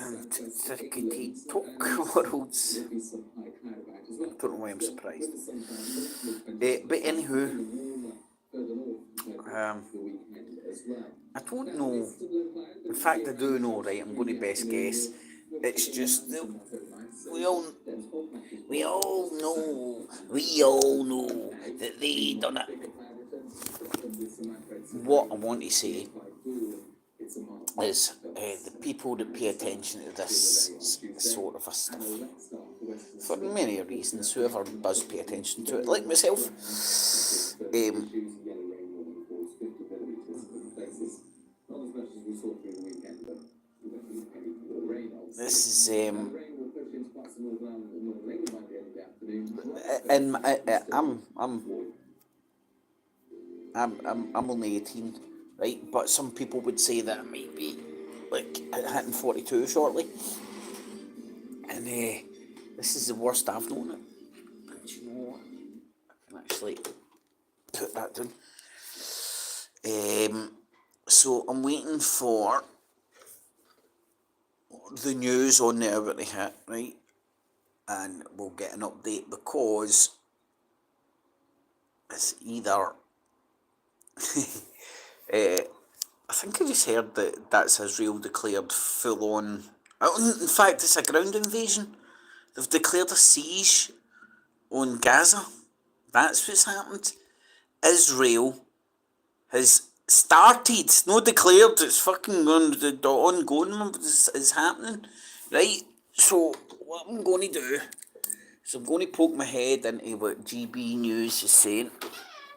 Tickety talk worlds. I don't know why I'm surprised. But anywho, I don't know. In fact, I do know, right? I'm going to best guess. It's just that we all know that they done it. What I want to say is the people that pay attention to this sort of stuff, for many reasons, whoever does pay attention to it, like myself, this is and I'm only 18, right? But some people would say that I might be like hitting 42 shortly, and this is the worst I've known it. And you know what? I can actually put that down. So I'm waiting for the news on the hour to hit, right? And we'll get an update, because it's either I think I just heard that that's Israel declared full on. In fact, it's a ground invasion. They've declared a siege on Gaza. That's what's happened. Israel has started, not declared, it's fucking ongoing, is happening, right? So what I'm going to do is I'm going to poke my head into what GBNews is saying,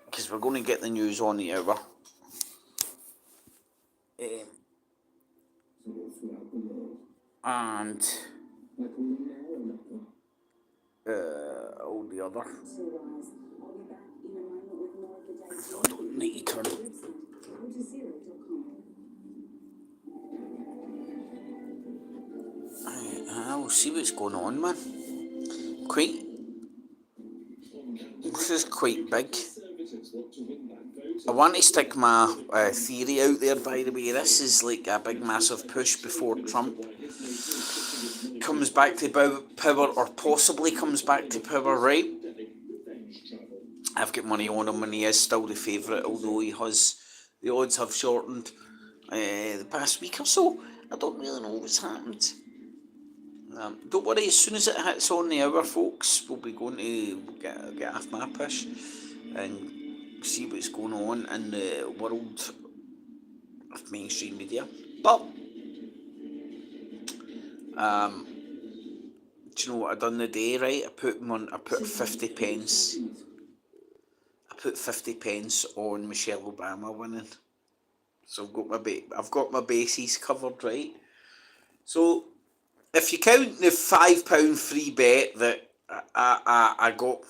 because we're going to get the news on the hour. And all the other. I don't need to turn. We'll see what's going on, man. This is quite big. I want to stick my theory out there, by the way. This is like a big, massive push before Trump comes back to power, or possibly comes back to power, right? I've got money on him, and he is still the favourite, although the odds have shortened the past week or so. I don't really know what's happened. Don't worry, as soon as it hits on the hour, folks, we'll be going to get off my push and see what's going on in the world of mainstream media. But do you know what I done the day, right? I put 50 pence. I put 50 pence on Michelle Obama winning. So I've got my bases covered, right? So if you count the £5 free bet that I got,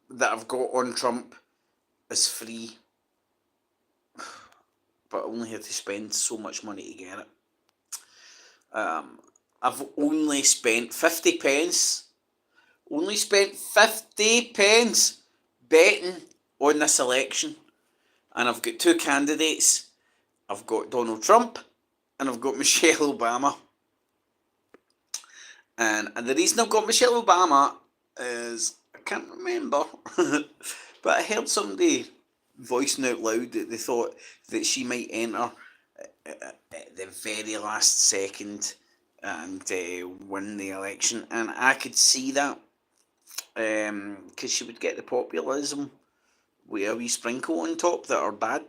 that I've got on Trump as free, but I only had to spend so much money to get it. I've only spent 50 pence. Only spent 50 pence betting on this election. And I've got two candidates. I've got Donald Trump and I've got Michelle Obama. And the reason I've got Michelle Obama is, I can't remember, but I heard somebody voicing out loud that they thought that she might enter at the very last second and win the election. And I could see that, because she would get the populism with a wee sprinkle on top that her dad,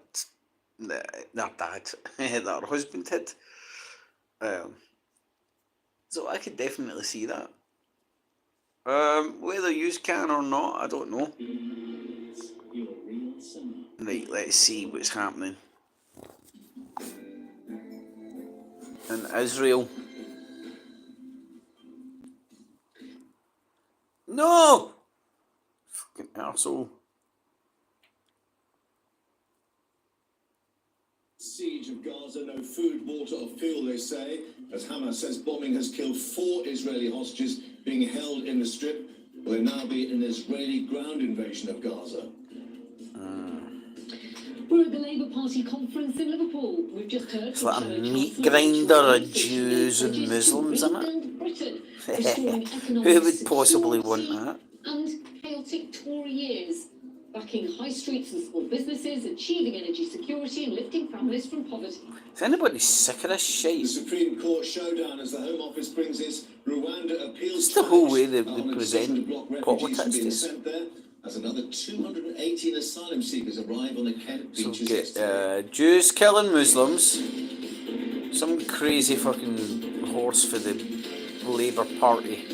that her husband had. So I could definitely see that. Whether you can or not, I don't know. Right, let's see what's happening in Israel. No! Fucking arsehole. Siege of Gaza, no food, water or fuel, they say, as Hamas says bombing has killed 4 Israeli hostages being held in the Strip. Will there now be an Israeli ground invasion of Gaza? We're at the Labour Party conference in Liverpool. We've just heard It's from like a Shadow meat Chancellor grinder of Richard Jews and pledges to Muslims, isn't rebuild Britain, it? restoring Who economic would possibly want security that? and chaotic Tory years, backing high streets and small businesses, achieving energy security and lifting families from poverty. Is anybody sick of this The shit? Supreme Court showdown as the Home Office brings its Rwanda appeal It's the whole way challenge they on a decision to present block refugees from politics being is. sent there, as another 218 asylum seekers arrive on the Kent So beaches get yesterday. Jews killing Muslims, some crazy fucking horse for the Labour Party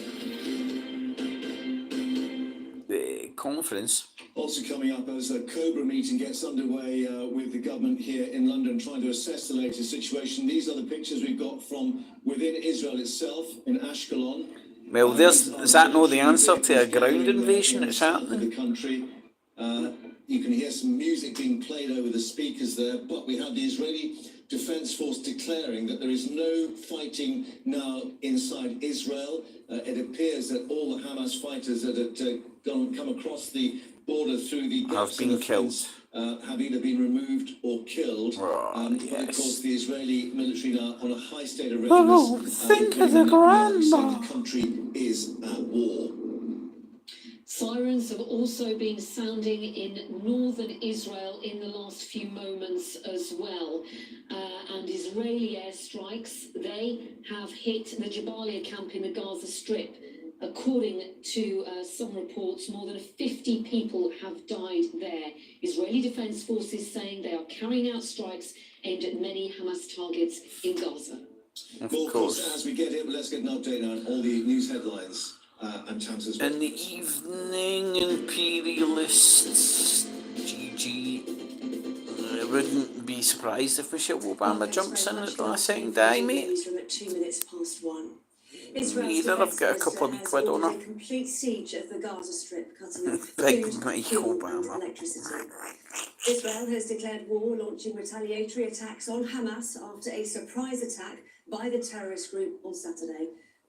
conference. Also coming up as a Cobra meeting gets underway with the government here in London trying to assess the latest situation. These are the pictures we've got from within Israel itself in Ashkelon. Well, is that not the answer to a ground invasion that's happening? The country. You can hear some music being played over the speakers there, but we have the Israeli Defense Force declaring that there is no fighting now inside Israel. It appears that all the Hamas fighters that had come across the border through the Have been killed. Have either been removed or killed. But Yes. of course, the Israeli military now on a high state of Oh, readiness. think of the grandma. The country is at war. Sirens have also been sounding in northern Israel in the last few moments as well. And Israeli airstrikes, they have hit the Jabalia camp in the Gaza Strip. According to some reports, more than 50 people have died there. Israeli Defense Forces saying they are carrying out strikes aimed at many Hamas targets in Gaza. Of Well, of course. course, as we get here, let's get an update on all the news headlines and Tamsin's. In the evening, imperialists, GG. I wouldn't be surprised if Michelle Obama jumps in at the last second day, mate. Newsroom at 2 minutes past 1. Either I've got a couple of wee quid on her. A complete siege of the Gaza Strip, cutting off Big food, Mike fuel and Obama. electricity. Israel has declared war, launching retaliatory attacks on Hamas after a surprise attack by the terrorist group on Saturday.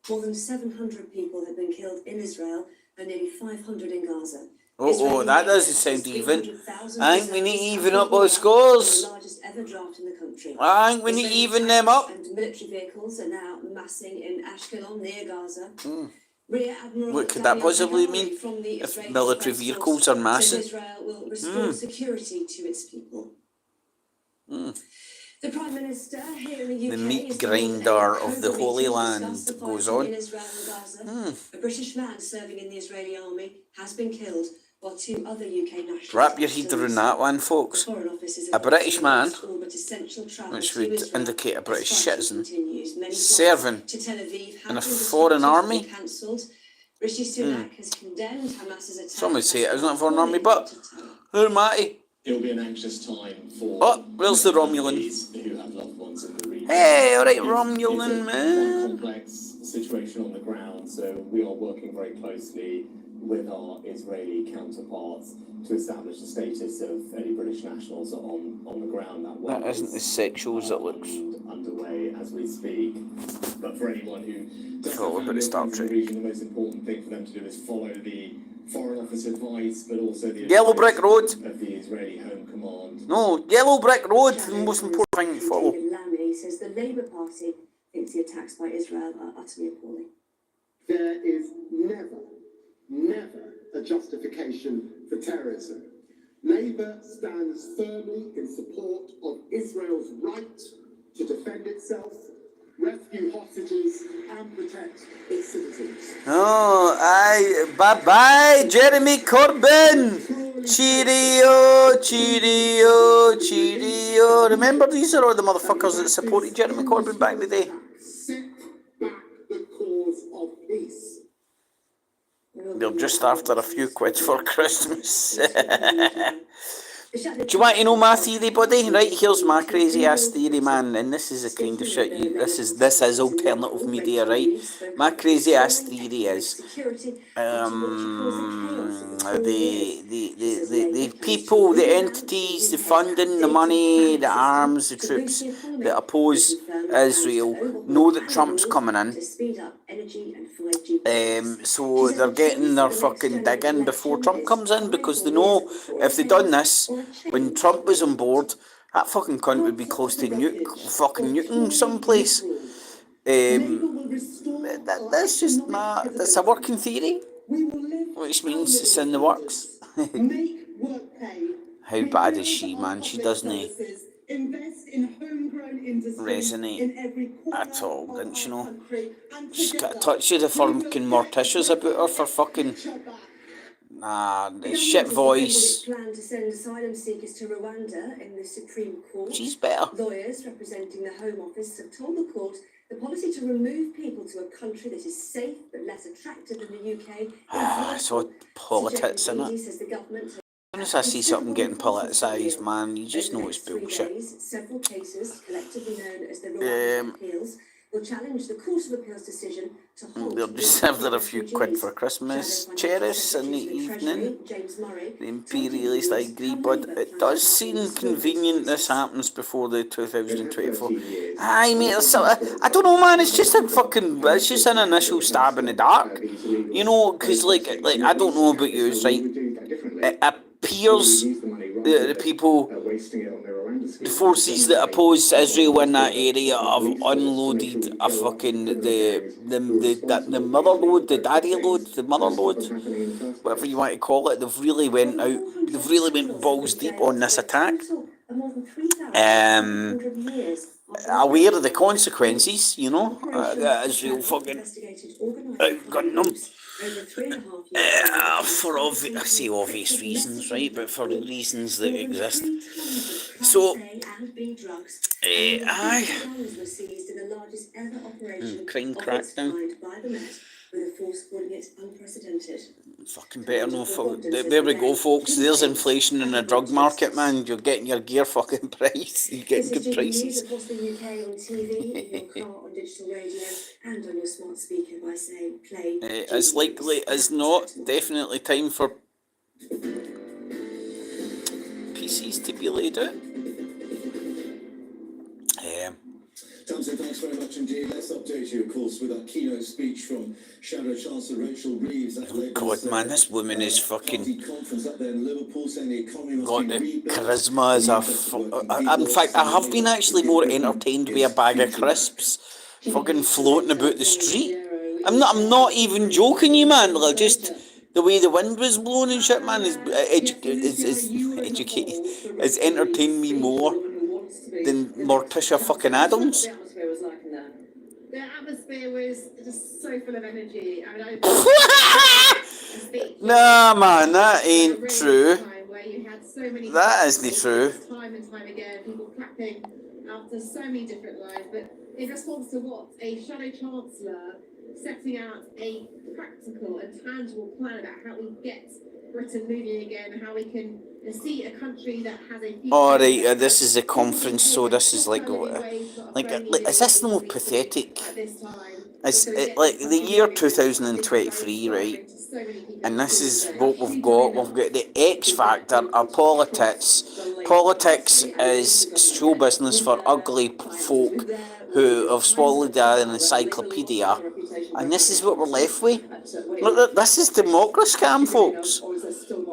More than 700 people have been killed in Israel and nearly 500 in Gaza. Oh, that doesn't sound even. I think we need to even up those scores. The largest ever draft in the country. I think we need to even them up. And military vehicles are now massing in Ashkelon near Gaza. Rear Admiral What could that Daniel possibly Hagari mean from the if Israeli military Defense vehicles Force are massing? says Israel will restore security to its people. The Prime Minister here in the UK The meat is grinder holding a of the Cobra Holy meeting to Land discuss the goes fighting on. in Israel and Gaza. A British man serving in the Israeli army has been killed, while 2 other UK nationals. Wrap your head around that one, folks. The Foreign Office is A British man, all but essential travel which to would Israel indicate a British as fighting citizen, continues. Many flights serving to Tel Aviv have in a been foreign disrupted or army. cancelled. Rishi Sunak has condemned Hamas's attack. Some would say it as isn't a foreign army, appalling but to tell. who am I? It'll be an anxious time for Oh, where's the Romulan? families who have loved ones in the region. Hey, alright, It's Romulan, a man. quite complex situation on the ground, so we are working very closely with our Israeli counterparts to establish the status of any British nationals on the ground. That That isn't as sexual as it looks. underway as we speak. But for anyone who doesn't Follow a bit of Star in the Trek. region, the most important thing for them to do is follow the Foreign Office advice, but also the Yellow advice brick road. of the Israeli Home Command. No, yellow brick road, the most important thing to follow. David Lammy says the Labour Party thinks the attacks by Israel are utterly appalling. There is never a justification for terrorism. Labour stands firmly in support of Israel's right to defend itself, rescue hostages, and protect its citizens. Oh, aye, bye-bye, Jeremy Corbyn. Cheerio, cheerio, cheerio. Remember, these are all the motherfuckers that supported Jeremy Corbyn back in the day. Set back the cause of peace. They're just after a few quid for Christmas. Do you want to know my theory, buddy? Right, here's my crazy ass theory, man. And this is the kind of shit this is alternative media, right? My crazy ass theory is the people, the entities, the funding, the money, the arms, the troops that oppose Israel know that Trump's coming in. So they're getting their fucking dig in before Trump comes in, because they know if they done this, when Trump was on board, that fucking cunt would be close to fucking nuking someplace. That's just that's a working theory, which means it's in the works. How bad is she, man? She doesn't resonate at all, didn't she know? She's got a touch of the fucking Morticia's about her for fucking... Nah, the shit voice. Plan to send asylum seekers to Rwanda in the Supreme Court. She's better. Lawyers representing the Home Office have told the court the policy to remove people to a country that is safe but less attractive than the UK. It's all politics, isn't it? Says the government. As soon as I see something getting politicised, man, you just know it's bullshit. Several cases, collectively known as the Rwanda Appeals, will challenge the Court of Appeal's decision to hold... They'll just have their few quid for Christmas cherish in the evening. The imperialist, I agree, but it does seem convenient this happens before the 2024. Aye, mate, I don't know, man, it's just an initial stab in the dark. You know, because, like, I don't know about you, right? It appears the people... The forces that oppose Israel in that area have unloaded a fucking the mother load, the daddy load, the mother load, whatever you want to call it. They've really went balls deep on this attack. Aware of the consequences, you know. Israel fucking outgunned them. For obvious reasons, right? But for the reasons that exist. So, crime crackdown. Fucking better know. There we go, folks. There's inflation in the drug market, man. You're getting your gear fucking price. You're getting good prices. Across the UK on TV, in your car, on digital radio, and on your smart speaker by saying play. It's likely as not definitely time for PCs to be laid out. Tamsin, thanks very much indeed. Let's update you, of course, with our keynote speech from Shadow Chancellor Rachel Reeves. Oh God, man, this woman is fucking got the charisma as a... In fact, I have been actually more entertained with a bag of crisps fucking floating about the street. I'm not even joking you, man. Like, just the way the wind was blowing and shit, man, is entertained me more than Morticia fucking Adams. The atmosphere was just so full of energy. Nah, man, that ain't true. That isn't true. Time and time again, people clapping after so many different lives, but in response to what a shadow chancellor setting out a practical and tangible plan about how we get Britain moving again, how we can see a country that has a future. Alright, this is a conference, so this is like is this no pathetic? It's like the year 2023, right? And this is what we've got. We've got the X factor of politics. Politics is show business for ugly folk who have swallowed an encyclopedia, and this is what we're left with. Look, this is democracy scam, folks.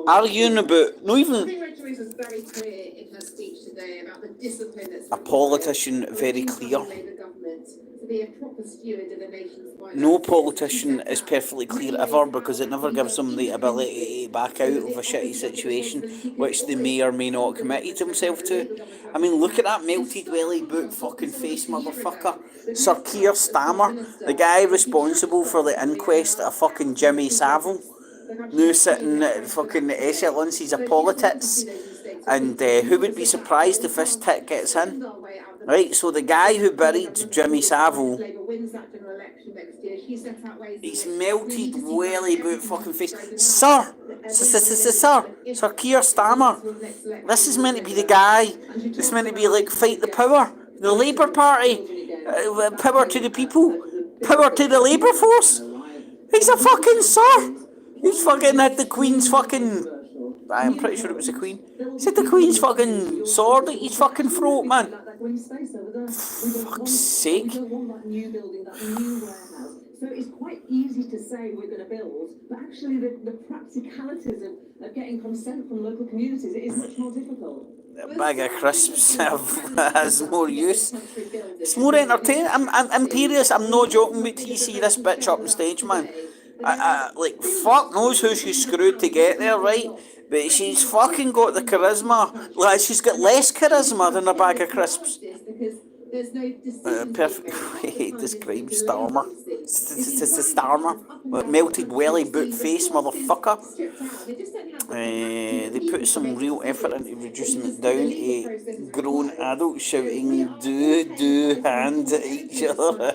Arguing about, no even was very clear in her speech today about the discipline that's a politician, very clear. To be a proper steward of the nation's finance. No politician is perfectly clear ever, because it never gives them the ability to back out of a shitty situation which they may or may not have committed themselves to. I mean, look at that melted welly boot fucking face motherfucker. Sir Keir Starmer, the guy responsible for the inquest of fucking Jimmy Savile, now sitting at fucking excellencies of politics. And who would be surprised if this tit gets in? Right, so the guy who buried Jimmy Savile, he's melted welly boot fucking face. Sir Keir Starmer, this is meant to be the guy, this is meant to be like fight the power, the Labour Party, power to the people, power to the Labour force. He's a fucking sir. He's fucking had the Queen's fucking... I'm pretty sure it was the Queen. He's had the Queen's fucking sword at his fucking throat, man. Fuck's sake. So it's quite easy to say we're going to build, but actually the practicalities of getting consent from local communities is much more difficult. A bag of crisps has more use. It's more entertaining. I'm imperious. I'm not joking. Wait till you see this bitch up on stage, man. Like, fuck knows who she screwed to get there, right? But she's fucking got the charisma. Like, she's got less charisma than a bag of crisps. Perfect way to describe Starmer. It's a Starmer. Melted welly boot face, motherfucker. They put some real effort into reducing it down to grown adults shouting do hand at each other.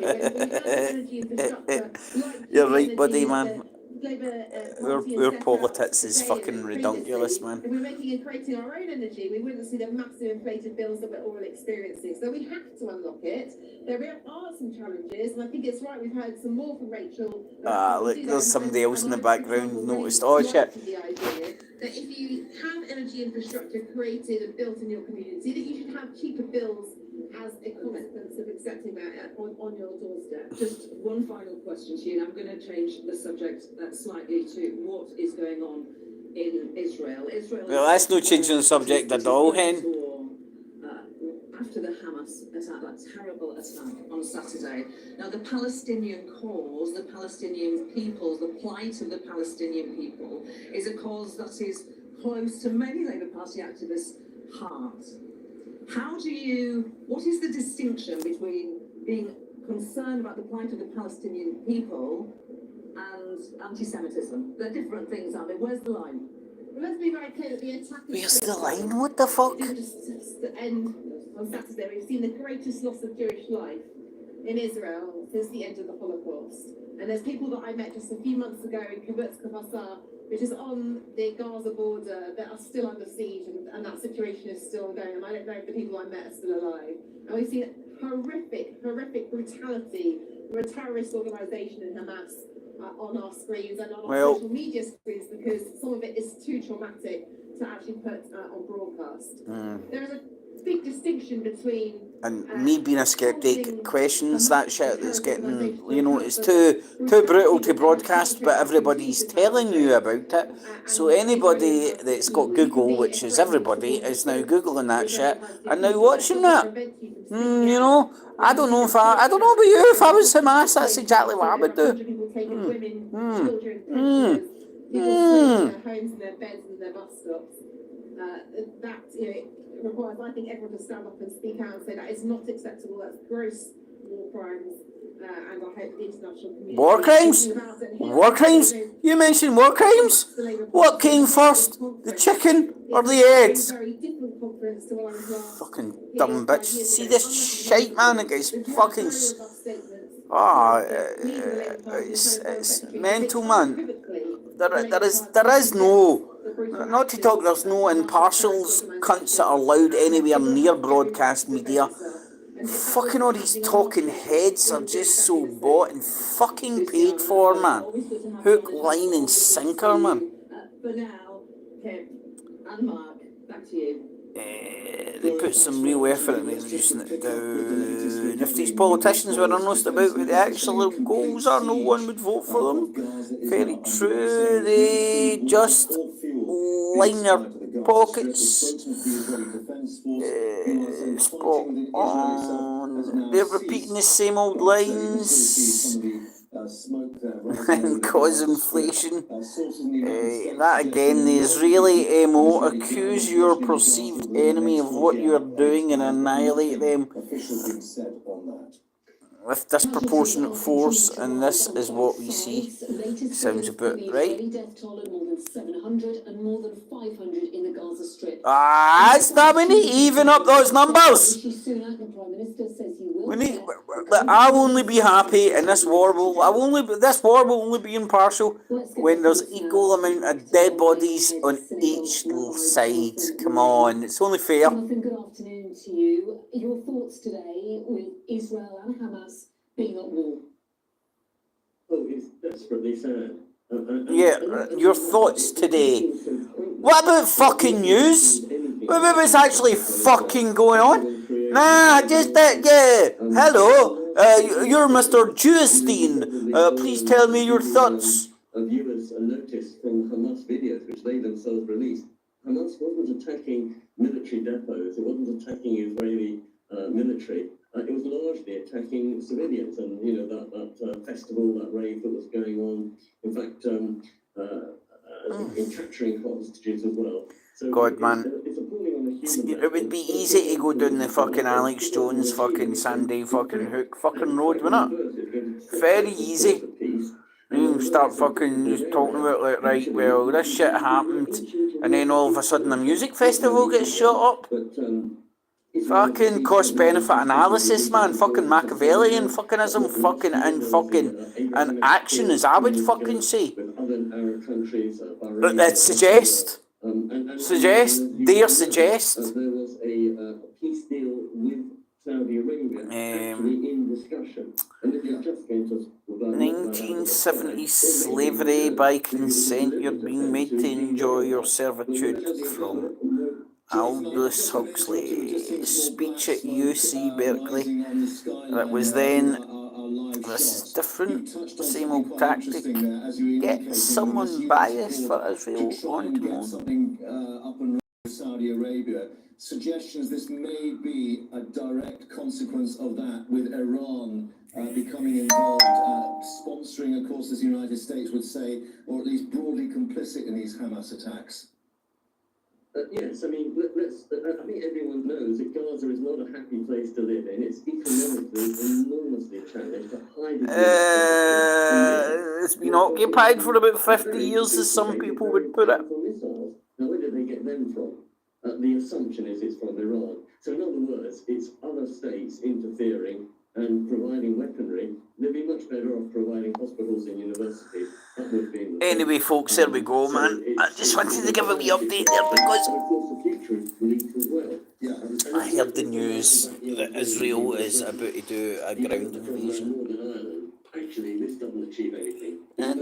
You're right, buddy, man. Our politics is fucking ridiculous, man. If we're making and creating our own energy, we wouldn't see the massive inflated bills that we're all experiencing. So we have to unlock it. There are some challenges, and I think it's right. We've heard some more from Rachel. Look, there's somebody else in the background noticed. Oh shit. The idea that if you have energy infrastructure created and built in your community, that you should have cheaper bills as a consequence of accepting that on your doorstep. Just one final question to you, and I'm going to change the subject slightly to what is going on in Israel. Well, that's no changing the subject at all, hen. After the Hamas attack, that terrible attack on Saturday. Now, the Palestinian cause, the Palestinian peoples, the plight of the Palestinian people is a cause that is close to many Labour Party activists' hearts. What is the distinction between being concerned about the plight of the Palestinian people and anti-Semitism? They're different things, aren't they? Where's the line? Well, let's be very clear that the attack... Where's the line? What the fuck? Just to end on Saturday, we've seen the greatest loss of Jewish life in Israel since the end of the Holocaust. And there's people that I met just a few months ago in Kibbutz Kfar, which is on the Gaza border, that are still under siege, and that situation is still going. And I don't know if the people I met are still alive. And we've seen horrific brutality from a terrorist organisation in Hamas on our screens and on our social media screens, because some of it is too traumatic to actually put on broadcast. There is a big distinction between... And me being a skeptic questions that shit that's getting, it's too brutal to broadcast, but everybody's telling you about it. So anybody that's got Google, which is everybody, is now Googling that shit and now watching that. I don't know about you, if I was Hamas, that's exactly what I would do. Homes and their beds and their bus stops. That requires, I think, everyone to stand up and speak out and say that is not acceptable. That's gross war crimes, and I hope the international community... War crimes? War crimes? You mentioned war crimes? What came first? The chicken or the eggs? Fucking dumb bitch. See this shite, man? It gets fucking... it's mental, man. There is no... Not to talk, there's no impartials, cunts that are allowed anywhere near broadcast media. Fucking all these talking heads are just so bought and fucking paid for, man. Hook, line and sinker, man. For now, Pip and Mark, back to you. They put some real effort into reducing it down. If these politicians were honest about what the actual goals are, no one would vote for them. Very true. They just line their pockets. Spot on. They're repeating the same old lines and cause inflation. That again, the Israeli MO: accuse your perceived enemy of what you are doing and annihilate them with disproportionate force, and this is what we see. Sounds about right. It's not we need to even up those numbers. We need. I'll only be happy, and this war will only be impartial when there's equal amount of dead bodies on each side. Come on, it's only fair. Jonathan, good afternoon to you. Your thoughts today with Israel and Hamas being at war? Oh, it's desperately sad. Your thoughts today. What about fucking news? What about what's actually fucking going on? Nah, just that, yeah. Hello, you're Mr. Jewstein. Please tell me your thoughts. Viewers noticed from Hamas videos, which they themselves released, Hamas wasn't attacking military depots, it wasn't attacking Israeli military, it was largely attacking civilians, and that festival, that rave that was going on, in fact, in capturing hostages as well. So God, man. it's appalling on a human It would be easy to go down the fucking Alex Jones fucking Sandy fucking Hook fucking road, wouldn't it? Very easy. You start fucking just talking about like, right, well, this shit happened, and then all of a sudden a music festival gets shut up. Fucking cost benefit analysis, man. Fucking Machiavellian fuckingism, fucking and action, as I would fucking say. But that suggest. Dare suggest. There was a peace deal with Saudi Arabia actually in discussion. And if you're just going to 1970 slavery by consent. You're being made to enjoy your servitude from Aldous Huxley. Speech at UC Berkeley. That was then. This is different. Same old tactic. Get someone biased for Israel on to moan. Saudi Arabia. Suggestions this may be a direct consequence of that, with Iran becoming involved, sponsoring, of course, as the United States would say, or at least broadly complicit in these Hamas attacks. Yes, I mean, I think everyone knows that Gaza is not a happy place to live in. It's economically enormously challenged. It's been occupied for about 50 years, as some people would put it. Now, where did they get them from? The assumption is it's from Iran. So, in other words, it's other states interfering and providing weaponry. They'd be much better off providing hospitals and universities. That would be Anyway, folks, there we go, man. I just wanted to give a wee update there because I heard the news that Israel is about to do a ground invasion. Actually, this doesn't achieve anything.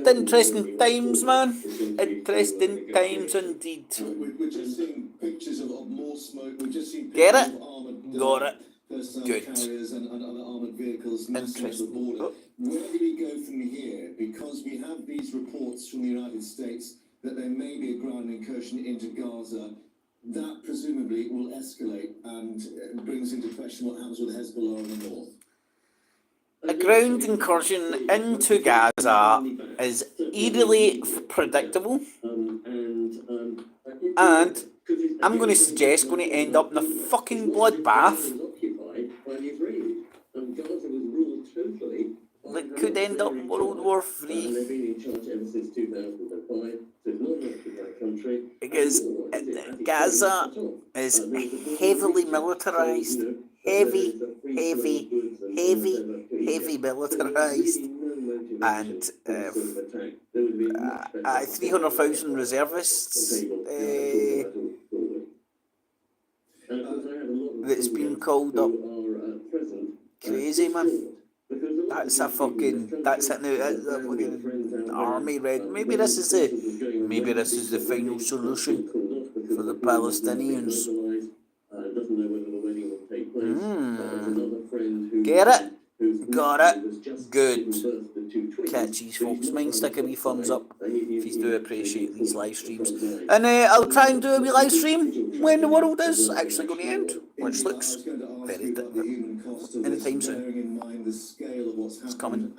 Interesting times, man. Interesting times indeed. We're just seeing pictures of more smoke. We're just seeing Get pictures it? of armoured Got it. personnel carriers and other armoured vehicles massing at the border. Where do we go from here? Because we have these reports from the United States that there may be a ground incursion into Gaza. That presumably will escalate and brings into question what happens with Hezbollah in the north. A ground incursion into Gaza is eerily predictable, and I'm going to suggest going to end up in a fucking bloodbath that could end up World War III. Because Gaza is heavily militarised, heavy militarised, and 300,000 reservists that's been called up. Crazy, man. That's a fucking army ready. Maybe this is the final solution for the Palestinians. Get it? Got it? Good. Catchies, folks. Mind stick a wee thumbs up if you do appreciate these live streams. And I'll try and do a wee live stream when the world is actually going to end, which looks very different anytime soon. It's coming.